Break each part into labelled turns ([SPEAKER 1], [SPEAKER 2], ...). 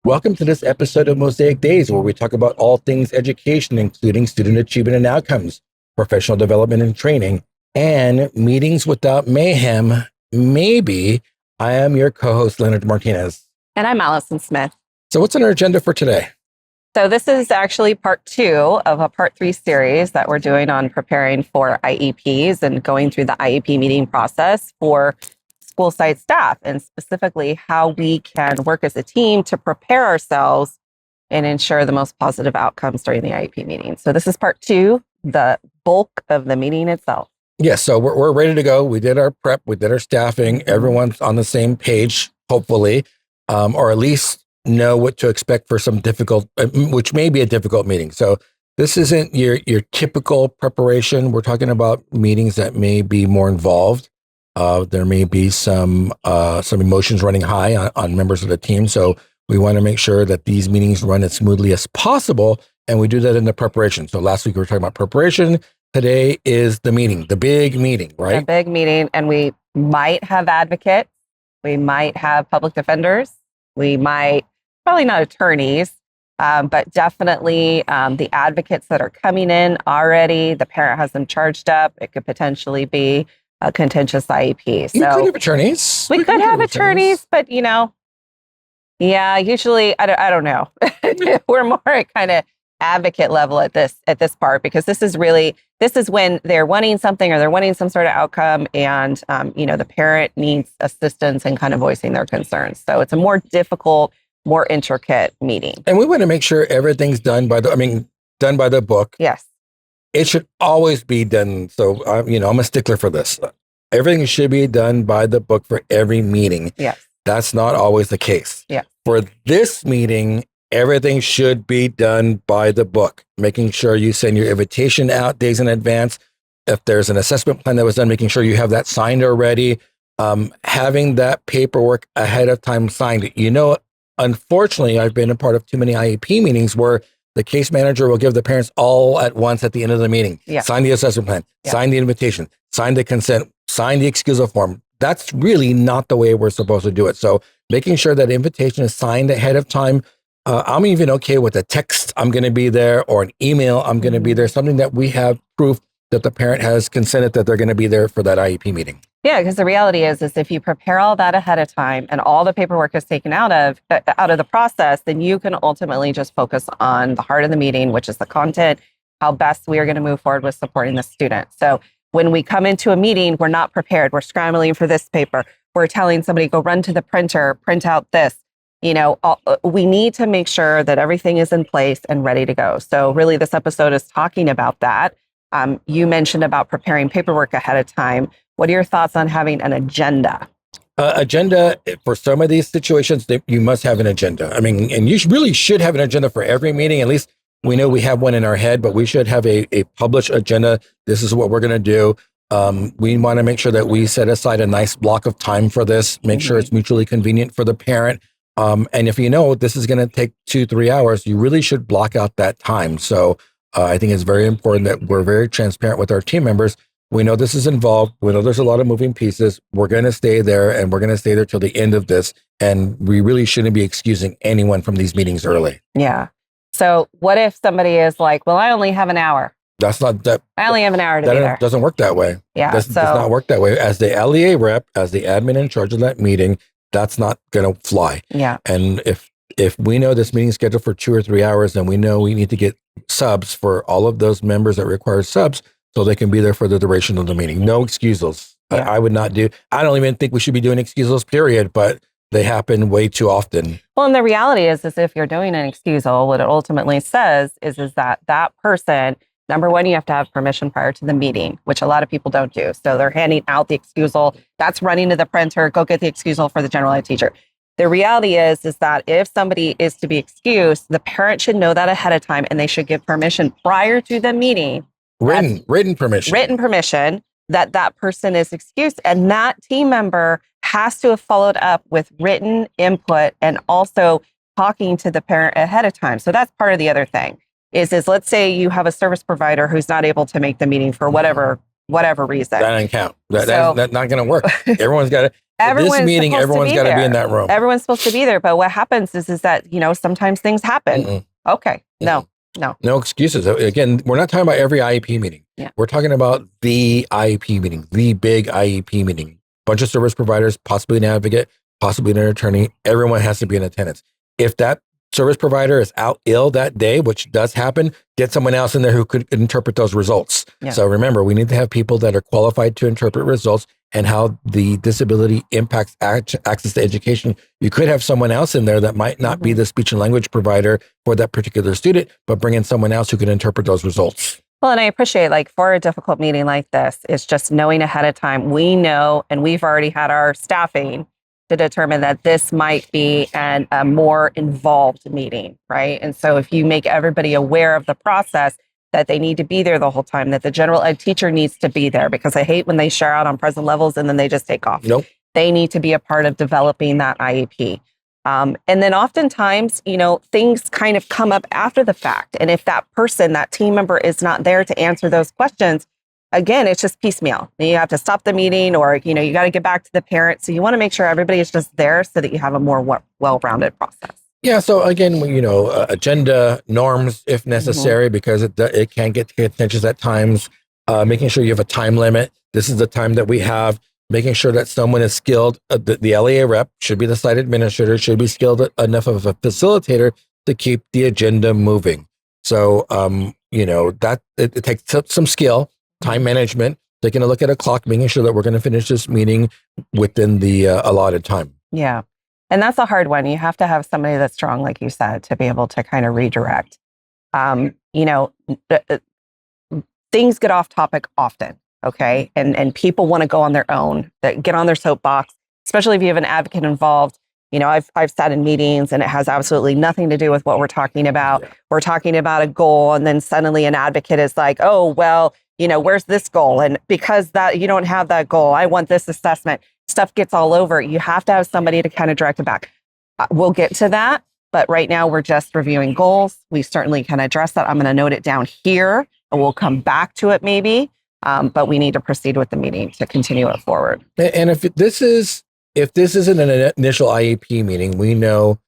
[SPEAKER 1] Welcome to this episode of Mosaic Days, where we talk about all things education, including student achievement and outcomes, professional development and training, and meetings without mayhem. Maybe. I am your co-host, Leonard Martinez.
[SPEAKER 2] And I'm Allison Smith.
[SPEAKER 1] So what's on our agenda for today?
[SPEAKER 2] So this is actually part 2 of a part 3 series that we're doing on preparing for IEPs and going through the IEP meeting process for school site staff, and specifically how we can work as a team to prepare ourselves and ensure the most positive outcomes during the IEP meeting. So this is part 2, the bulk of the meeting itself.
[SPEAKER 1] Yes, so we're ready to go. We did our prep, we did our staffing. Everyone's on the same page, hopefully, or at least know what to expect for some difficult, which may be a difficult meeting. So this isn't your typical preparation. We're talking about meetings that may be more involved. There may be some emotions running high on members of the team. So we want to make sure that these meetings run as smoothly as possible. And we do that in the preparation. So last week we were talking about preparation. Today is the meeting, the big meeting, right?
[SPEAKER 2] The big meeting. And we might have advocates. We might have public defenders. We might, probably not attorneys, but definitely the advocates that are coming in already. The parent has them charged up. It could potentially be a contentious IEP. So
[SPEAKER 1] you could have attorneys.
[SPEAKER 2] We could have attorneys, but usually I don't know. We're more at kind of advocate level at this part, because this is when they're wanting something or they're wanting some sort of outcome, and the parent needs assistance in kind of voicing their concerns. So it's a more difficult, more intricate meeting.
[SPEAKER 1] And we want to make sure everything's done by the book.
[SPEAKER 2] Yes.
[SPEAKER 1] It should always be done. So, I'm a stickler for this. Everything should be done by the book for every meeting.
[SPEAKER 2] Yes.
[SPEAKER 1] That's not always the case.
[SPEAKER 2] Yeah.
[SPEAKER 1] For this meeting, everything should be done by the book, making sure you send your invitation out days in advance. If there's an assessment plan that was done, making sure you have that signed already, having that paperwork ahead of time signed. Unfortunately, I've been a part of too many IEP meetings where the case manager will give the parents all at once at the end of the meeting.
[SPEAKER 2] Yeah.
[SPEAKER 1] Sign the assessment plan, sign the invitation, sign the consent, sign the excusal form. That's really not the way we're supposed to do it. So making sure that invitation is signed ahead of time. I'm even okay with a text, I'm going to be there, or an email, I'm going to be there, something that we have proof that the parent has consented that they're going to be there for that IEP meeting.
[SPEAKER 2] Yeah, because the reality is if you prepare all that ahead of time and all the paperwork is taken out of the process, then you can ultimately just focus on the heart of the meeting, which is the content, how best we are going to move forward with supporting the student. So when we come into a meeting, we're not prepared. We're scrambling for this paper. We're telling somebody, go run to the printer, print out this. We need to make sure that everything is in place and ready to go. So really, this episode is talking about that. You mentioned about preparing paperwork ahead of time. What are your thoughts on having an agenda?
[SPEAKER 1] Agenda, for some of these situations, you must have an agenda. And you really should have an agenda for every meeting. At least we know we have one in our head, but we should have a published agenda. This is what we're going to do. We want to make sure that we set aside a nice block of time for this, make sure it's mutually convenient for the parent. And if this is going to take 2-3 hours, you really should block out that time. So I think it's very important that we're very transparent with our team members. We know this is involved. We know there's a lot of moving pieces. We're going to stay there, and we're going to stay there till the end of this. And we really shouldn't be excusing anyone from these meetings early.
[SPEAKER 2] Yeah. So what if somebody is like, well, I only have an hour.
[SPEAKER 1] That's not that.
[SPEAKER 2] I only have an hour to be there.
[SPEAKER 1] That doesn't work that way.
[SPEAKER 2] Yeah.
[SPEAKER 1] Does not work that way. As the LEA rep, as the admin in charge of that meeting, that's not going to fly.
[SPEAKER 2] Yeah.
[SPEAKER 1] And if we know this meeting is scheduled for 2 or 3 hours, then we know we need to get subs for all of those members that require subs, so they can be there for the duration of the meeting. No excusals.
[SPEAKER 2] Yeah.
[SPEAKER 1] I would not do. I don't even think we should be doing excusals, period, but they happen way too often.
[SPEAKER 2] Well, and the reality is if you're doing an excusal, what it ultimately says is that person, number one, you have to have permission prior to the meeting, which a lot of people don't do. So they're handing out the excusal. That's running to the printer. Go get the excusal for the general ed teacher. The reality is that if somebody is to be excused, the parent should know that ahead of time, and they should give permission prior to the meeting.
[SPEAKER 1] Written permission that person is excused, and that team member has to have followed up with written input and also talking to the parent ahead of time. So that's part of the other thing is let's say you have a service provider who's not able to make the meeting for whatever
[SPEAKER 2] whatever reason.
[SPEAKER 1] That doesn't count.
[SPEAKER 2] So-
[SPEAKER 1] That's not going to work. Everyone's got to.
[SPEAKER 2] Everyone's
[SPEAKER 1] This meeting,
[SPEAKER 2] supposed to
[SPEAKER 1] everyone's
[SPEAKER 2] be
[SPEAKER 1] got to be
[SPEAKER 2] there.
[SPEAKER 1] in that room.
[SPEAKER 2] Everyone's supposed to be there. But what happens is that, sometimes things happen.
[SPEAKER 1] Mm-mm.
[SPEAKER 2] Okay. No.
[SPEAKER 1] No excuses. Again, we're not talking about every IEP meeting.
[SPEAKER 2] Yeah.
[SPEAKER 1] We're talking about the IEP meeting, the big IEP meeting. Bunch of service providers, possibly an advocate, possibly an attorney. Everyone has to be in attendance. If that service provider is out ill that day, which does happen, get someone else in there who could interpret those results.
[SPEAKER 2] Yeah.
[SPEAKER 1] So remember, we need to have people that are qualified to interpret results and how the disability impacts access to education. You could have someone else in there that might not be the speech and language provider for that particular student, but bring in someone else who can interpret those results.
[SPEAKER 2] Well, and I appreciate, like, for a difficult meeting like this, it's just knowing ahead of time. We know, and we've already had our staffing to determine that this might be a more involved meeting, right? And so if you make everybody aware of the process, that they need to be there the whole time, that the general ed teacher needs to be there, because I hate when they share out on present levels and then they just take off.
[SPEAKER 1] Nope.
[SPEAKER 2] They need to be a part of developing that IEP. And then oftentimes, things kind of come up after the fact. And if that person, that team member is not there to answer those questions, again, it's just piecemeal. You have to stop the meeting, or, you got to get back to the parent. So you want to make sure everybody is just there so that you have a more well-rounded process.
[SPEAKER 1] Yeah. So again, agenda, norms, if necessary, because it can get contentious at times. Making sure you have a time limit. This is the time that we have. Making sure that someone is skilled. The LEA rep should be the site administrator, should be skilled enough of a facilitator to keep the agenda moving. So, that it takes some skill, time management, taking a look at a clock, making sure that we're going to finish this meeting within the allotted time.
[SPEAKER 2] Yeah. And that's a hard one. You have to have somebody that's strong, like you said, to be able to kind of redirect. Things get off topic often. Okay. And people want to go on their own, that get on their soapbox, especially if you have an advocate involved. I've sat in meetings and it has absolutely nothing to do with what we're talking about. Yeah. We're talking about a goal, and then suddenly an advocate is like, oh, well, where's this goal? And because that you don't have that goal, I want this assessment. Stuff gets all over. You have to have somebody to kind of direct it back. We'll get to that. But right now we're just reviewing goals. We certainly can address that. I'm going to note it down here and we'll come back to it maybe. But we need to proceed with the meeting to continue it forward.
[SPEAKER 1] And if this isn't an initial IEP meeting, we know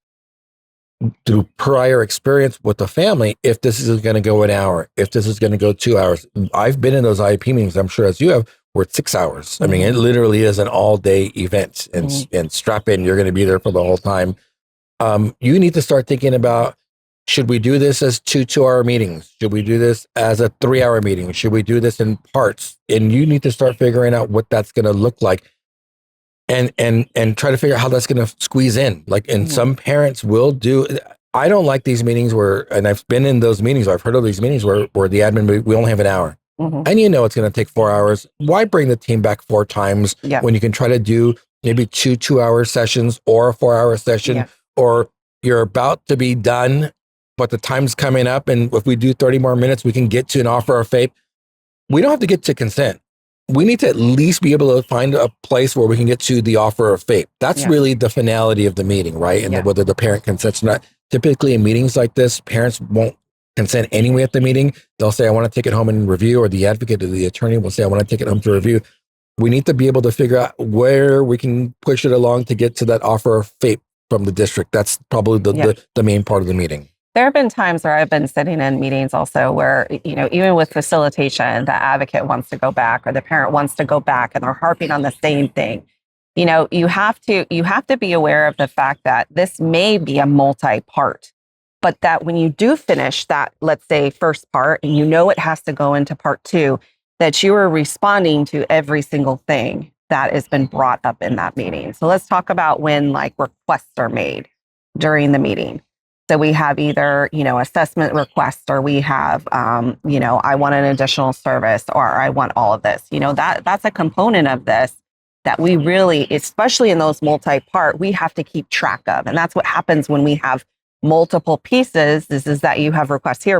[SPEAKER 1] through prior experience with the family, if this is going to go an hour, if this is going to go 2 hours. I've been in those IEP meetings, I'm sure as you have, where it's 6 hours. I mean, it literally is an all-day event, and strap in, you're going to be there for the whole time. You need to start thinking about, should we do this as 2 2-hour meetings? Should we do this as a 3-hour meeting? Should we do this in parts? And you need to start figuring out what that's going to look like, and try to figure out how that's going to squeeze in. Some parents will do. I don't like these meetings and I've been in those meetings, I've heard of these meetings where the admin, we only have an hour. And it's going to take 4 hours. Why bring the team back 4 times when you can try to do maybe 2 2-hour sessions or a 4-hour session, or you're about to be done, but the time's coming up, and if we do 30 more minutes, we can get to an offer of FAPE. We don't have to get to consent. We need to at least be able to find a place where we can get to the offer of FAPE. That's really the finality of the meeting, right? And whether the parent consents or not. Typically in meetings like this, parents won't consent anyway at the meeting. They'll say, I want to take it home and review, or the advocate or the attorney will say, I want to take it home to review. We need to be able to figure out where we can push it along to get to that offer of FAPE from the district. That's probably the main part of the meeting.
[SPEAKER 2] There have been times where I've been sitting in meetings also where, even with facilitation, the advocate wants to go back or the parent wants to go back and they're harping on the same thing. You have to be aware of the fact that this may be a multi-part, but that when you do finish that, let's say, first part, and it has to go into part 2, that you are responding to every single thing that has been brought up in that meeting. So let's talk about when requests are made during the meeting. So we have either, assessment requests, or we have, I want an additional service, or I want all of this. That's a component of this that we really, especially in those multi-part, we have to keep track of. And that's what happens when we have multiple pieces, is that you have requests here,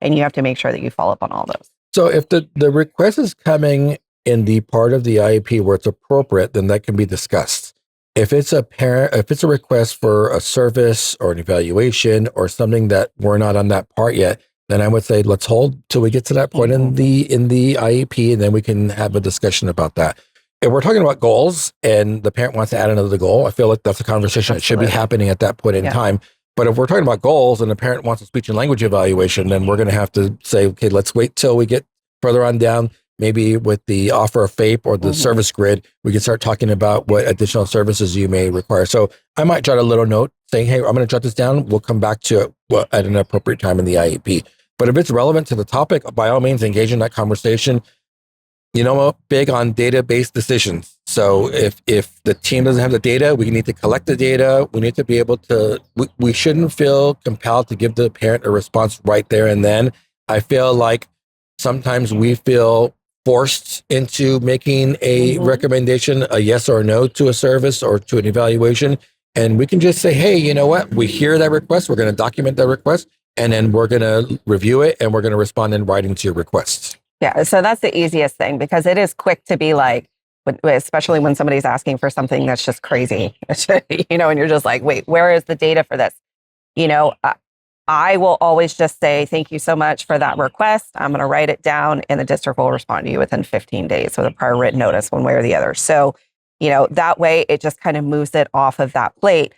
[SPEAKER 2] and you have to make sure that you follow up on all those.
[SPEAKER 1] So if the request is coming in the part of the IEP where it's appropriate, then that can be discussed. If it's a request for a service or an evaluation or something that we're not on that part yet, then I would say let's hold till we get to that point in the IEP, and then we can have a discussion about that. If we're talking about goals and the parent wants to add another goal, I feel like that's a conversation that should be happening at that point in time. But if we're talking about goals and the parent wants a speech and language evaluation, then we're going to have to say, okay, let's wait till we get further on down. Maybe with the offer of FAPE or the service grid, we can start talking about what additional services you may require. So I might jot a little note saying, hey, I'm going to jot this down. We'll come back to it at an appropriate time in the IEP. But if it's relevant to the topic, by all means, engage in that conversation. You know, big on data-based decisions. So if the team doesn't have the data, we need to collect the data. We need to be able to, we shouldn't feel compelled to give the parent a response right there and then. I feel like sometimes we feel forced into making a recommendation, a yes or no to a service or to an evaluation. And we can just say, hey, you know what? We hear that request. We're going to document that request, and then we're going to review it, and we're going to respond in writing to your requests.
[SPEAKER 2] Yeah, so that's the easiest thing, because it is quick to be like, especially when somebody's asking for something that's just crazy, you know, and you're just like, wait, where is the data for this? You know, I will always just say, thank you so much for that request. I'm going to write it down, and the district will respond to you within 15 days with a prior written notice one way or the other. So, you know, that way it just kind of moves it off of that plate.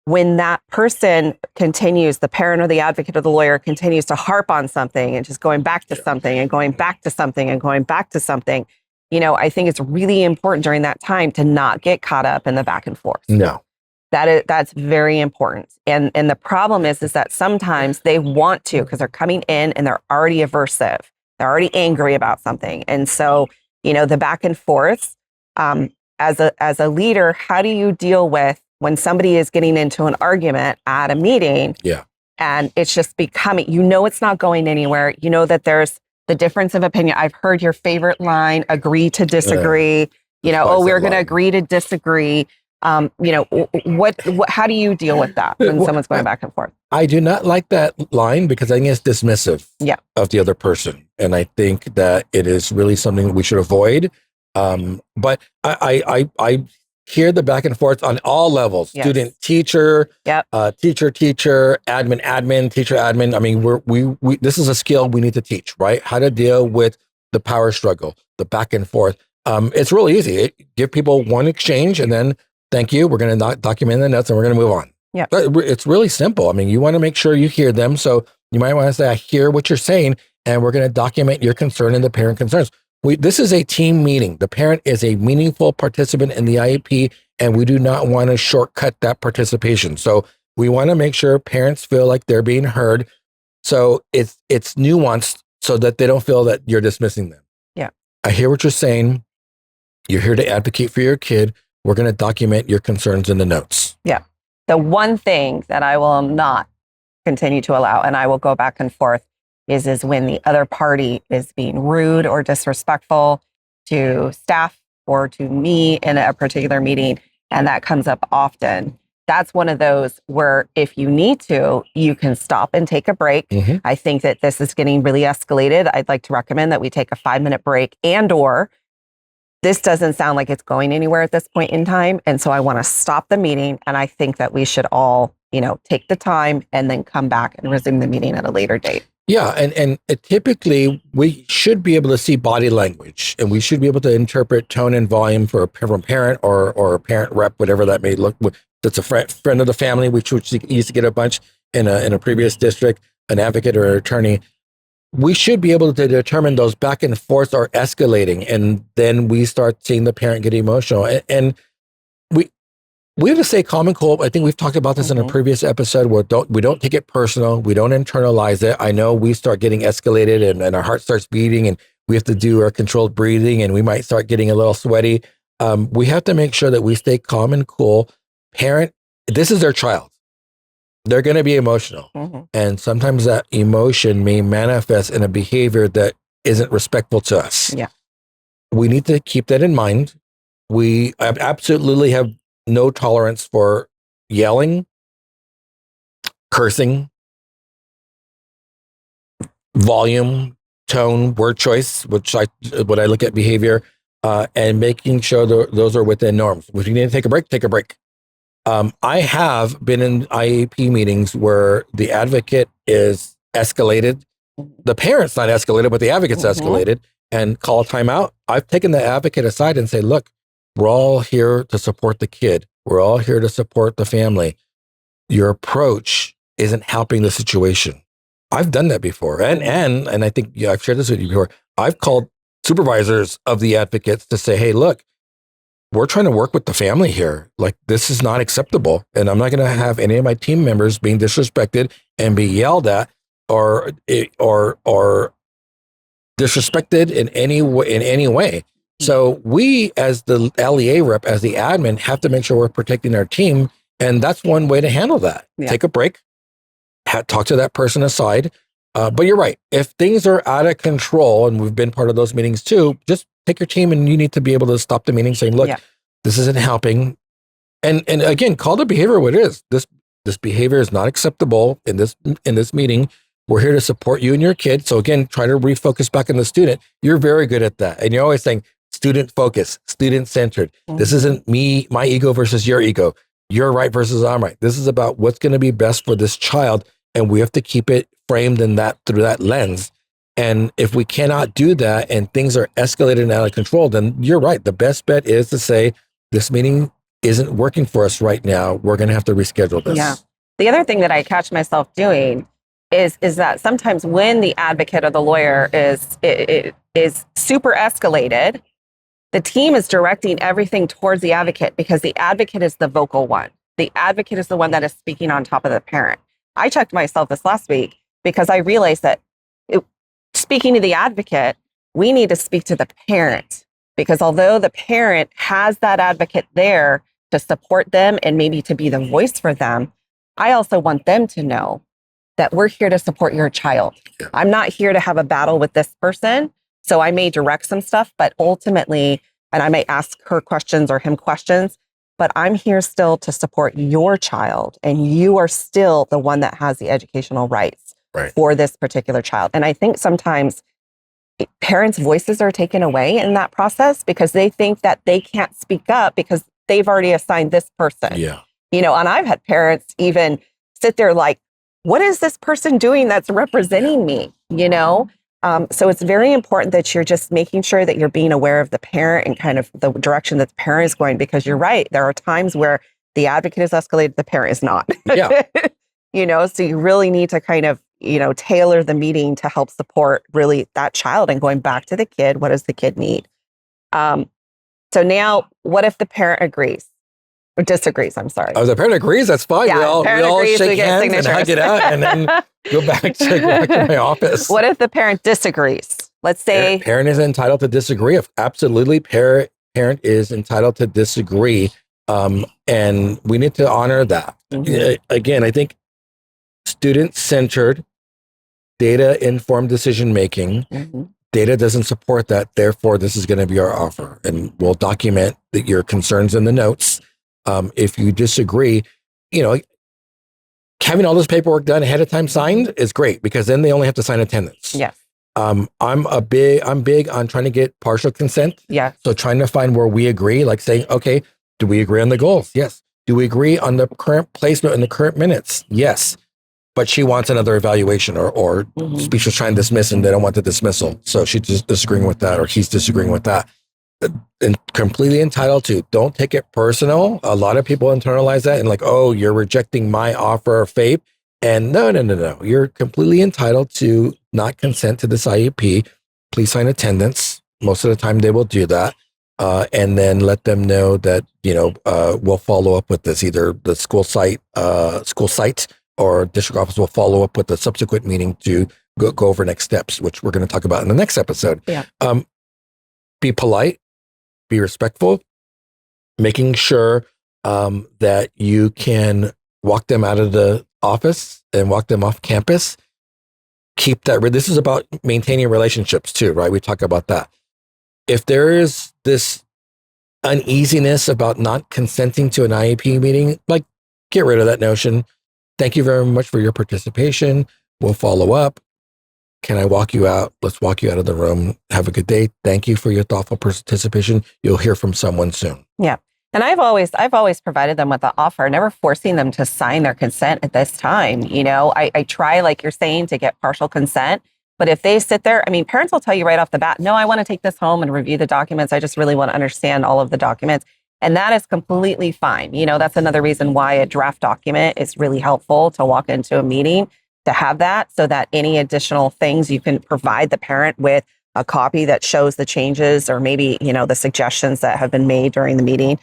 [SPEAKER 2] When that person continues, the parent or the advocate or the lawyer continues to harp on something and just going back to something and going back to something and going back to something, you know, I think it's really important during that time to not get caught up in the back and forth.
[SPEAKER 1] No.
[SPEAKER 2] That's very important. And the problem is that sometimes they want to, because they're coming in and they're already aversive. They're already angry about something. And so, you know, the back and forth, as a leader, how do you deal with when somebody is getting into an argument at a meeting and it's just becoming, you know, it's not going anywhere. You know that there's the difference of opinion. I've heard your favorite line, agree to disagree, you know, we're going to agree to disagree. You know, how do you deal with that when someone's going back and forth?
[SPEAKER 1] I do not like that line because I think it's dismissive of the other person. And I think that it is really something we should avoid. But I hear the back and forth on all levels, student, teacher, teacher, admin, teacher, admin. I mean, we this is a skill we need to teach, right? How to deal with the power struggle, the back and forth. It's really easy. Give people one exchange and then thank you. We're going to document the notes and we're going to move on. Yeah, it's really simple. I mean, you want to make sure you hear them. So you might want to say, I hear what you're saying, and we're going to document your concern and the parent concerns. This is a team meeting. The parent is a meaningful participant in the IEP, and we do not want to shortcut that participation. So we want to make sure parents feel like they're being heard. So it's nuanced so that they don't feel that you're dismissing them.
[SPEAKER 2] Yeah.
[SPEAKER 1] I hear what you're saying. You're here to advocate for your kid. We're going to document your concerns in the notes.
[SPEAKER 2] Yeah. The one thing that I will not continue to allow, and I will go back and forth, is when the other party is being rude or disrespectful to staff or to me in a particular meeting, and that comes up often. That's one of those where if you need to, you can stop and take a break. I think that this is getting really escalated. I'd like to recommend that we take a 5-minute break, or this doesn't sound like it's going anywhere at this point in time. And so I want to stop the meeting. And I think that we should all, you know, take the time and then come back and resume the meeting at a later date.
[SPEAKER 1] Yeah. And typically we should be able to see body language, and we should be able to interpret tone and volume from a parent or a parent rep, whatever that may look. That's a friend of the family, which used to get a bunch in a previous district, an advocate or an attorney. We should be able to determine those back and forths are escalating, and then we start seeing the parent get emotional. And we have to stay calm and cool. I think we've talked about this in a previous episode where we don't take it personal. We don't internalize it. I know we start getting escalated and our heart starts beating and we have to do our controlled breathing and we might start getting a little sweaty. We have to make sure that we stay calm and cool. Parent, this is their child. They're going to be emotional. And sometimes that emotion may manifest in a behavior that isn't respectful to us.
[SPEAKER 2] Yeah.
[SPEAKER 1] We need to keep that in mind. We absolutely have no tolerance for yelling, cursing, volume, tone, word choice, when I look at behavior, and making sure those are within norms. If you need to take a break, take a break. I have been in IEP meetings where the advocate is escalated The parent's not escalated, but the advocate's
[SPEAKER 2] Mhm.
[SPEAKER 1] escalated, and call a timeout. I've taken the advocate aside and say, look, we're all here to support the kid. We're all here to support the family. Your approach isn't helping the situation. I've done that before. And I think I've shared this with you before. I've called supervisors of the advocates to say, hey, look, we're trying to work with the family here. Like, this is not acceptable. And I'm not going to have any of my team members being disrespected and be yelled at or disrespected in any way. So we, as the LEA rep, as the admin, have to make sure we're protecting our team. And that's one way to handle that.
[SPEAKER 2] Yeah.
[SPEAKER 1] Take a break, talk to that person aside. But you're right. If things are out of control, and we've been part of those meetings too, just take your team and you need to be able to stop the meeting saying, look, this isn't helping. And again, call the behavior what it is. This behavior is not acceptable in this meeting. We're here to support you and your kid. So again, try to refocus back on the student. You're very good at that. And you're always saying student focus, student centered. This isn't me, my ego versus your ego. You're right versus I'm right. This is about what's going to be best for this child. And we have to keep it framed in that through that lens. And if we cannot do that and things are escalated and out of control, then you're right. The best bet is to say, this meeting isn't working for us right now. We're going to have to reschedule this.
[SPEAKER 2] Yeah. The other thing that I catch myself doing is that sometimes when the advocate or the lawyer is super escalated, the team is directing everything towards the advocate because the advocate is the vocal one. The advocate is the one that is speaking on top of the parent. I checked myself this last week because I realized that speaking to the advocate, we need to speak to the parent, because although the parent has that advocate there to support them and maybe to be the voice for them, I also want them to know that we're here to support your child. I'm not here to have a battle with this person. So I may direct some stuff, but ultimately, and I may ask her questions or him questions, but I'm here still to support your child. And you are still the one that has the educational rights for this particular child. And I think sometimes parents' voices are taken away in that process because they think that they can't speak up because they've already assigned this person.
[SPEAKER 1] Yeah.
[SPEAKER 2] You know, and I've had parents even sit there like, what is this person doing that's representing me? You know? So it's very important that you're just making sure that you're being aware of the parent and kind of the direction that the parent is going, because you're right. There are times where the advocate is escalated, the parent is not.
[SPEAKER 1] Yeah.
[SPEAKER 2] You know, so you really need to kind of, you know, tailor the meeting to help support really that child and going back to the kid. What does the kid need? So now, what if the parent agrees? Or disagrees, I'm sorry.
[SPEAKER 1] Oh, if the parent agrees, that's fine.
[SPEAKER 2] Yeah,
[SPEAKER 1] we all
[SPEAKER 2] agrees,
[SPEAKER 1] shake hands
[SPEAKER 2] signatures.
[SPEAKER 1] and hug it out and then go back to my office.
[SPEAKER 2] What if the parent disagrees? Let's say
[SPEAKER 1] parent is entitled to disagree. Absolutely, parent is entitled to disagree, and we need to honor that. Again, I think student-centered, data-informed decision making. Data doesn't support that. Therefore, this is going to be our offer, and we'll document your concerns in the notes. If you disagree, you know, having all this paperwork done ahead of time signed is great, because then they only have to sign attendance.
[SPEAKER 2] Yes.
[SPEAKER 1] I'm big on trying to get partial consent.
[SPEAKER 2] Yeah.
[SPEAKER 1] So trying to find where we agree, like saying, okay, do we agree on the goals? Yes. Do we agree on the current placement in the current minutes? Yes. But she wants another evaluation, or speech was trying to dismiss and they don't want the dismissal. So she's just disagreeing with that, or he's disagreeing with that. And completely entitled to. Don't take it personal. A lot of people internalize that and like, oh, you're rejecting my offer of FAPE. And no. You're completely entitled to not consent to this IEP. Please sign attendance. Most of the time they will do that. And then let them know that, you know, we'll follow up with this. Either the school site or district office will follow up with a subsequent meeting to go over next steps, which we're going to talk about in the next episode.
[SPEAKER 2] Yeah.
[SPEAKER 1] Be polite. Be respectful, making sure that you can walk them out of the office and walk them off campus. Keep that. This is about maintaining relationships too, right? We talk about that. If there is this uneasiness about not consenting to an IEP meeting, like, get rid of that notion. Thank you very much for your participation. We'll follow up. Can I walk you out? Let's walk you out of the room. Have a good day. Thank you for your thoughtful participation. You'll hear from someone soon.
[SPEAKER 2] Yeah. And I've always provided them with the offer, never forcing them to sign their consent at this time. You know, I try, like you're saying, to get partial consent, But if they sit there, I mean, parents will tell you right off the bat, no, I want to take this home and review the documents. I just really want to understand all of the documents. And that is completely fine. That's another reason why a draft document is really helpful to walk into a meeting, to have that, so that any additional things you can provide the parent with a copy that shows the changes, or maybe, the suggestions that have been made during the meeting.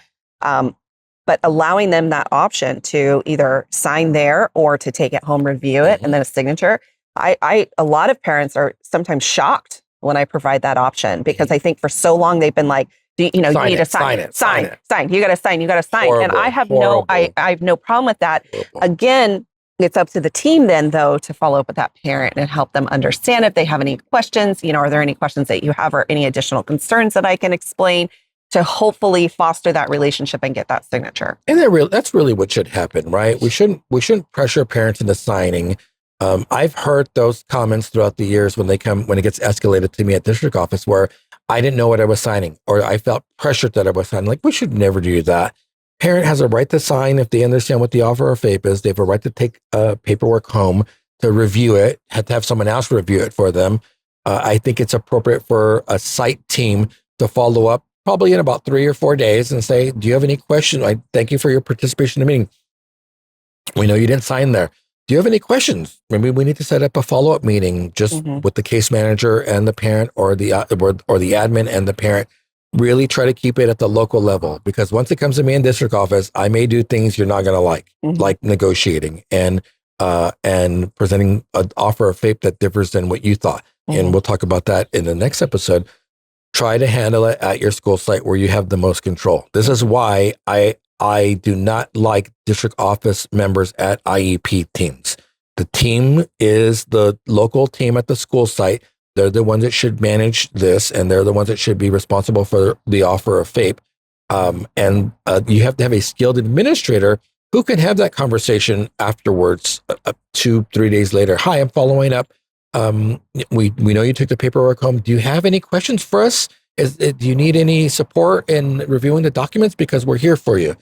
[SPEAKER 2] But allowing them that option to either sign there or to take it home, review it, and then a signature. A lot of parents are sometimes shocked when I provide that option, because I think for so long they've been like, you need to sign. You got to sign. You got to sign.
[SPEAKER 1] Horrible,
[SPEAKER 2] and I have
[SPEAKER 1] horrible.
[SPEAKER 2] I have no problem with that.
[SPEAKER 1] Horrible.
[SPEAKER 2] Again, it's up to the team then, though, to follow up with that parent and help them understand if they have any questions. Are there any questions that you have, or any additional concerns that I can explain, to hopefully foster that relationship and get that signature.
[SPEAKER 1] And that's really what should happen, right? We shouldn't pressure parents into signing. I've heard those comments throughout the years when it gets escalated to me at district office, where I didn't know what I was signing, or I felt pressured that I was signing. Like, we should never do that. Parent has a right to sign if they understand what the offer of FAPE is. They have a right to take paperwork home, to review it, have to have someone else review it for them. I think it's appropriate for a site team to follow up probably in about 3 or 4 days and say, do you have any questions? I thank you for your participation in the meeting. We know you didn't sign there. Do you have any questions? Maybe we need to set up a follow-up meeting just with the case manager and the parent, or the admin and the parent. Really try to keep it at the local level, because once it comes to me in district office, I may do things you're not going to like negotiating and presenting an offer of FAPE that differs than what you thought. And we'll talk about that in the next episode. Try to handle it at your school site where you have the most control. This is why I do not like district office members at IEP teams. The team is the local team at the school site. They're the ones that should manage this, and they're the ones that should be responsible for the offer of FAPE. And you have to have a skilled administrator who can have that conversation afterwards, 2-3 days later. Hi, I'm following up. We know you took the paperwork home. Do you have any questions for us? Do you need any support in reviewing the documents? Because we're here for you.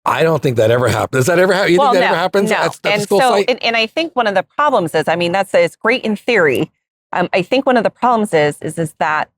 [SPEAKER 1] I don't think that ever happens. Does that ever happen? You think that ever happens at the school site?
[SPEAKER 2] And I think one of the problems is, it's great in theory. I think one of the problems is that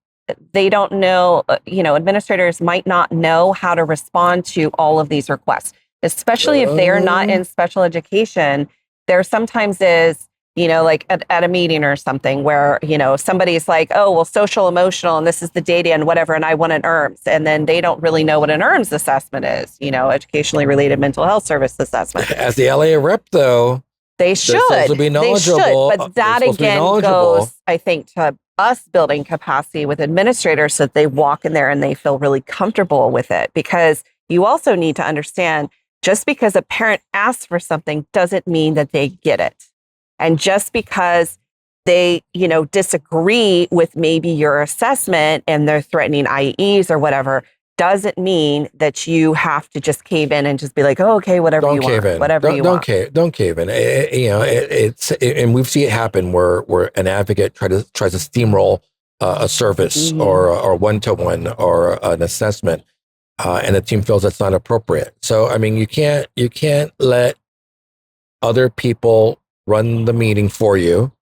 [SPEAKER 2] they don't know, administrators might not know how to respond to all of these requests, especially if they're not in special education. There sometimes is, like at a meeting or something where, somebody's like, oh, well, social emotional, and this is the data and whatever, and I want an ERMS. And then they don't really know what an ERMS assessment is, educationally related mental health service assessment.
[SPEAKER 1] As the LA rep, though,
[SPEAKER 2] they should.
[SPEAKER 1] Be knowledgeable.
[SPEAKER 2] They should. But that again goes, I think, to us building capacity with administrators so that they walk in there and they feel really comfortable with it. Because you also need to understand, just because a parent asks for something doesn't mean that they get it. And just because they, disagree with maybe your assessment and they're threatening IEs or whatever, doesn't mean that you have to just cave in and just be like, oh, okay, whatever you want, whatever you want.
[SPEAKER 1] Don't cave in. And we've seen it happen where an advocate tries to steamroll a service or a one-to-one or an assessment, and the team feels that's not appropriate. So, you can't let other people run the meeting for you.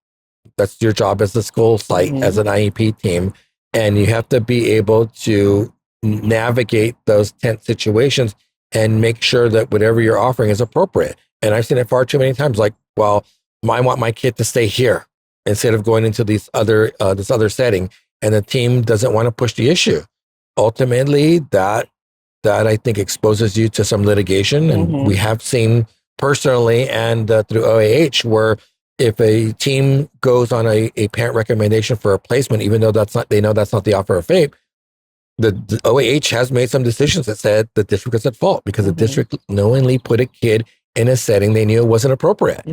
[SPEAKER 1] That's your job as the school site, as an IEP team. And you have to be able to navigate those tense situations and make sure that whatever you're offering is appropriate. And I've seen it far too many times. Like, well, I want my kid to stay here instead of going into this other setting. And the team doesn't want to push the issue. Ultimately, that I think exposes you to some litigation. And we have seen personally and through OAH, where if a team goes on a parent recommendation for a placement, even though they know that's not the offer of FAPE, the OAH has made some decisions that said the district is at fault because the district knowingly put a kid in a setting they knew wasn't appropriate.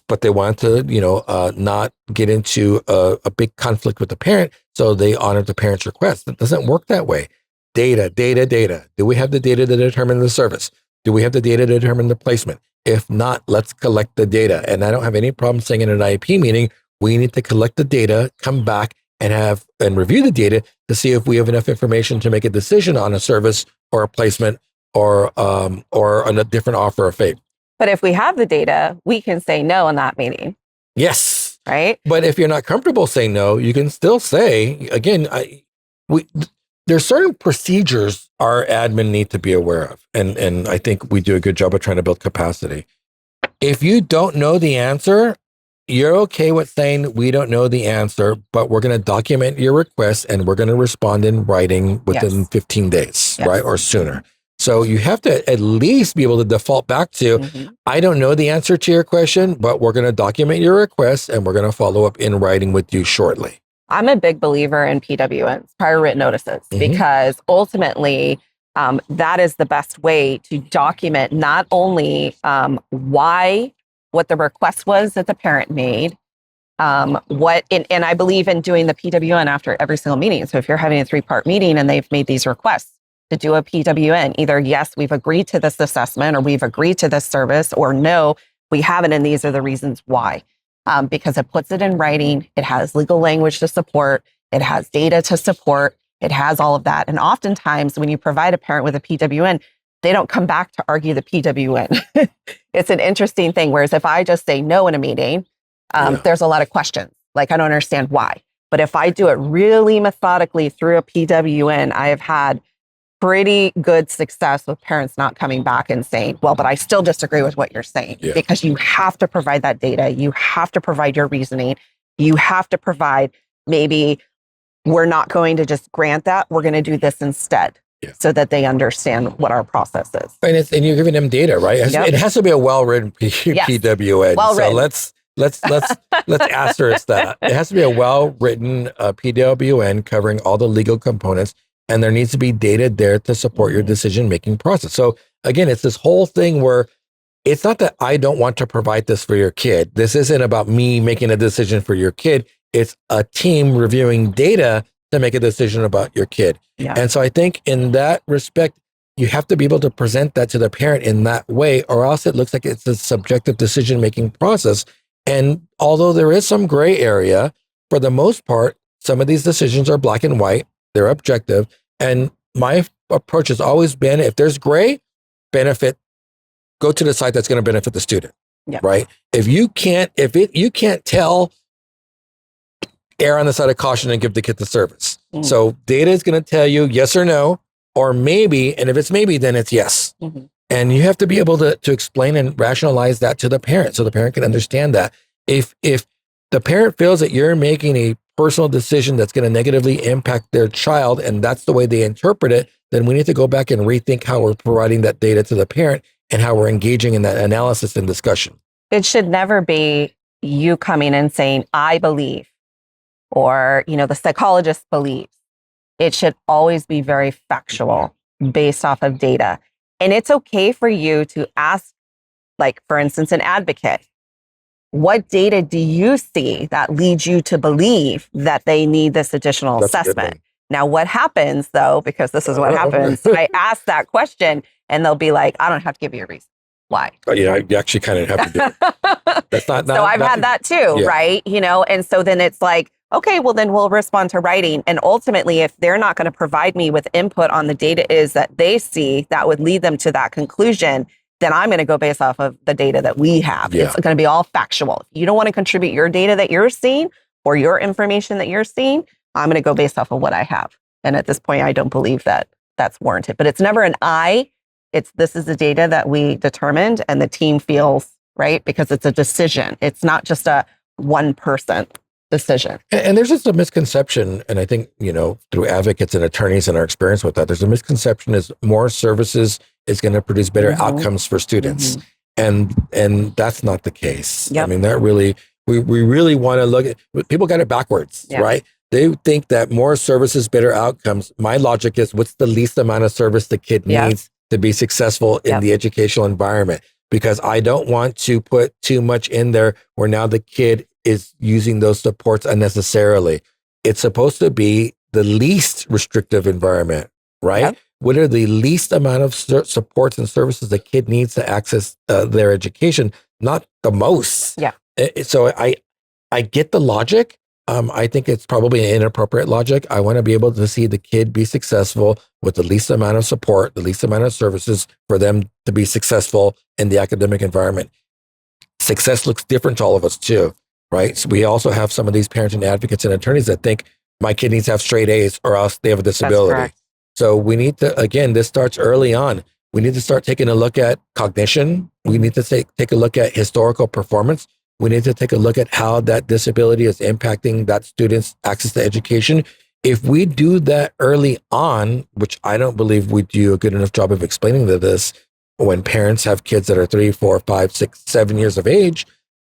[SPEAKER 1] But they wanted to, not get into a big conflict with the parent, so they honored the parent's request. It doesn't work that way. Data. Do we have the data to determine the service? Do we have the data to determine the placement? If not, let's collect the data. And I don't have any problem saying in an IEP meeting, we need to collect the data, come back and review the data to see if we have enough information to make a decision on a service or a placement or a different offer of FAPE.
[SPEAKER 2] But if we have the data, we can say no in that meeting.
[SPEAKER 1] Yes.
[SPEAKER 2] right?
[SPEAKER 1] But if you're not comfortable saying no, you can still say, again, there's certain procedures our admin need to be aware of. And I think we do a good job of trying to build capacity. If you don't know the answer, you're okay with saying we don't know the answer, but we're going to document your request and we're going to respond in writing within 15 days, right? Or sooner. So you have to at least be able to default back to, I don't know the answer to your question, but we're going to document your request and we're going to follow up in writing with you shortly.
[SPEAKER 2] I'm a big believer in PWNs, prior written notices, because ultimately that is the best way to document not only what the request was that the parent made, and I believe in doing the PWN after every single meeting. So if you're having a 3-part meeting and they've made these requests to do a PWN, either yes, we've agreed to this assessment or we've agreed to this service, or no, we haven't, and these are the reasons why. Because it puts it in writing, it has legal language to support, it has data to support, it has all of that. And oftentimes when you provide a parent with a PWN, they don't come back to argue the PWN. It's an interesting thing. Whereas if I just say no in a meeting, there's a lot of questions. Like, I don't understand why. But if I do it really methodically through a PWN, I have had pretty good success with parents not coming back and saying, well, but I still disagree with what you're saying, because you have to provide that data. You have to provide your reasoning. You have to provide, maybe we're not going to just grant that. We're going to do this instead, so that they understand what our process is.
[SPEAKER 1] And you're giving them data, right? It has to be a well-written PWN.
[SPEAKER 2] Well-written.
[SPEAKER 1] So let's asterisk that. It has to be a well-written PWN covering all the legal components. And there needs to be data there to support your decision-making process. So again, it's this whole thing where it's not that I don't want to provide this for your kid. This isn't about me making a decision for your kid. It's a team reviewing data to make a decision about your kid. And so I think in that respect, you have to be able to present that to the parent in that way, or else it looks like it's a subjective decision-making process. And although there is some gray area, for the most part, some of these decisions are black and white. They're objective. And my approach has always been, if there's gray, go to the side that's going to benefit the student, right? If you can't tell, err on the side of caution and give the kid the service. So data is going to tell you yes or no, or maybe, and if it's maybe, then it's yes. And you have to be able to explain and rationalize that to the parent so the parent can understand that. If the parent feels that you're making a personal decision that's going to negatively impact their child, and that's the way they interpret it, then we need to go back and rethink how we're providing that data to the parent and how we're engaging in that analysis and discussion.
[SPEAKER 2] It should never be you coming and saying, I believe, or, the psychologist believes. It should always be very factual, based off of data. And it's okay for you to ask, like, for instance, an advocate, what data do you see that leads you to believe that they need this additional assessment? Now, what happens, though, because this is what happens, I ask that question and they'll be like, I don't have to give you a reason. Why?
[SPEAKER 1] Oh, you actually kind of have to do it. That's not
[SPEAKER 2] so I've had that too, right? And so then it's like, okay, well, then we'll respond to writing. And ultimately, if they're not going to provide me with input on the data is that they see that would lead them to that conclusion, then I'm going to go based off of the data that we have. It's going to be all factual. If you don't want to contribute your data that you're seeing or your information that you're seeing, I'm going to go based off of what I have. And at this point, I don't believe that that's warranted. But it's never an I. This is the data that we determined and the team feels, right? Because it's a decision. It's not just a one person decision.
[SPEAKER 1] And there's just a misconception, and I think, through advocates and attorneys and our experience with that, there's a misconception is more services is going to produce better outcomes for students. And that's not the case. I mean, that really, we really want to look at, people got it backwards, right? They think that more services, better outcomes. My logic is, what's the least amount of service the kid needs to be successful in the educational environment? Because I don't want to put too much in there where now the kid is using those supports unnecessarily. It's supposed to be the least restrictive environment, right? What are the least amount of supports and services the kid needs to access their education, not the most. So I get the logic. I think it's probably an inappropriate logic. I want to be able to see the kid be successful with the least amount of support, the least amount of services for them to be successful in the academic environment. Success looks different to all of us too. right? So we also have some of these parents and advocates and attorneys that think my kid needs to have straight A's or else they have a disability. So we need to, again, this starts early on. We need to start taking a look at cognition. We need to take a look at historical performance. We need to take a look at how that disability is impacting that student's access to education. If we do that early on, which I don't believe we do a good enough job of explaining this, when parents have kids that are 3, 4, 5, 6, 7 years of age,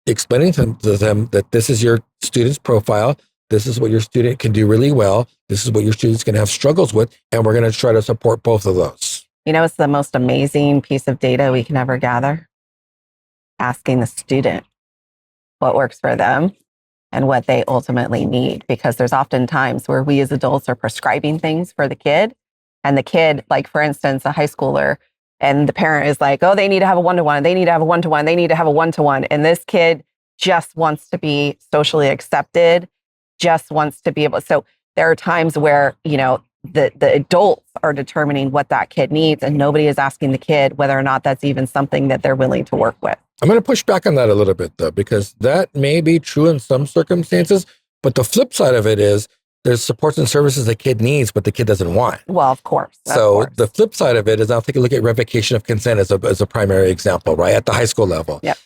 [SPEAKER 1] explaining to them that this is your student's profile, this is what your student can do really well, this is what your student's going to have struggles with, and we're going to try to support both of those.
[SPEAKER 2] You know, it's the most amazing piece of data we can ever gather. Asking the student what works for them and what they ultimately need, because there's often times where we as adults are prescribing things for the kid, and the kid, like for instance, a high schooler, and the parent is like, oh, they need to have a one-to-one, they need to have a one-to-one, they need to have a one-to-one. And this kid just wants to be socially accepted, just wants to be able. So there are times where, you know, the adults are determining what that kid needs, and nobody is asking the kid whether or not that's even something that they're willing to work with.
[SPEAKER 1] I'm going to push back on that a little bit, though, because that may be true in some circumstances. But the flip side of it is there's supports and services the kid needs, but the kid doesn't want.
[SPEAKER 2] Well, of course.
[SPEAKER 1] So the flip side of it is I'll take a look at revocation of consent as a primary example, right? At the high school level.
[SPEAKER 2] Yep.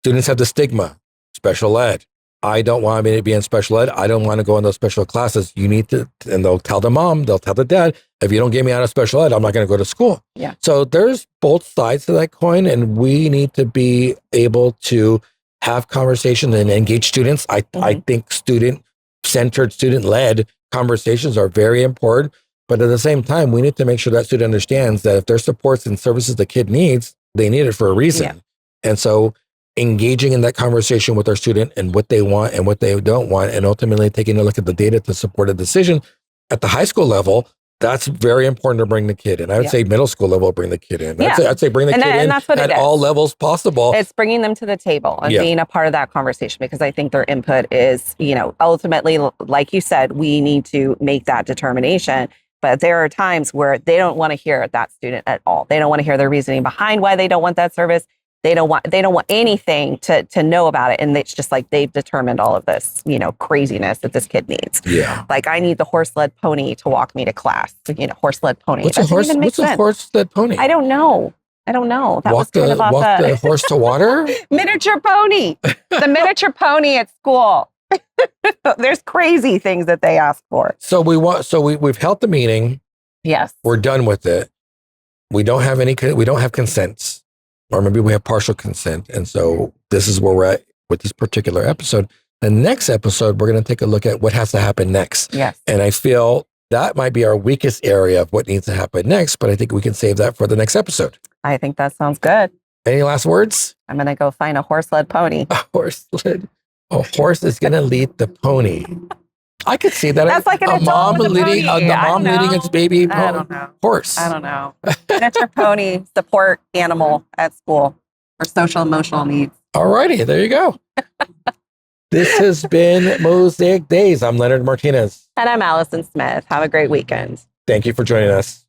[SPEAKER 1] Students have the stigma, special ed. I don't want me to be in special ed. I don't want to go in those special classes. You need to, and they'll tell the mom, they'll tell the dad, if you don't get me out of special ed, I'm not going to go to school.
[SPEAKER 2] Yeah.
[SPEAKER 1] So there's both sides to that coin, and we need to be able to have conversations and engage students. I think student-centered, student-led conversations are very important. But at the same time, we need to make sure that student understands that if there's supports and services the kid needs, they need it for a reason. Yeah. And so engaging in that conversation with our student and what they want and what they don't want, and ultimately taking a look at the data to support a decision at the high school level, that's very important to bring the kid in. I would say middle school level, bring the kid in. I'd say bring the kid in at all levels possible.
[SPEAKER 2] It's bringing them to the table and being a part of that conversation, because I think their input is, you know, ultimately, like you said, we need to make that determination. But there are times where they don't want to hear that student at all. They don't want to hear their reasoning behind why they don't want that service. They don't want anything to know about it. And it's just like they've determined all of this, you know, craziness that this kid needs.
[SPEAKER 1] Yeah.
[SPEAKER 2] Like, I need the horse-led pony to walk me to class. You know, horse-led pony.
[SPEAKER 1] What's a horse-led pony?
[SPEAKER 2] I don't know. That
[SPEAKER 1] walk the horse to water?
[SPEAKER 2] Miniature pony. The miniature pony at school. There's crazy things that they ask for.
[SPEAKER 1] So we've held the meeting.
[SPEAKER 2] Yes.
[SPEAKER 1] We're done with it. We don't have consents. Or maybe we have partial consent. And so this is where we're at with this particular episode. The next episode, we're going to take a look at what has to happen next.
[SPEAKER 2] Yes.
[SPEAKER 1] And I feel that might be our weakest area of what needs to happen next, but I think we can save that for the next episode.
[SPEAKER 2] I think that sounds good.
[SPEAKER 1] Any last words?
[SPEAKER 2] I'm going to go find a horse-led pony.
[SPEAKER 1] A horse is going to lead the pony. I could see that.
[SPEAKER 2] That's like a mom leading
[SPEAKER 1] its baby horse.
[SPEAKER 2] I don't know. Miniature pony support animal at school for social emotional needs.
[SPEAKER 1] All righty, there you go. This has been Mosaic Days. I'm Leonard Martinez.
[SPEAKER 2] And I'm Allison Smith. Have a great weekend.
[SPEAKER 1] Thank you for joining us.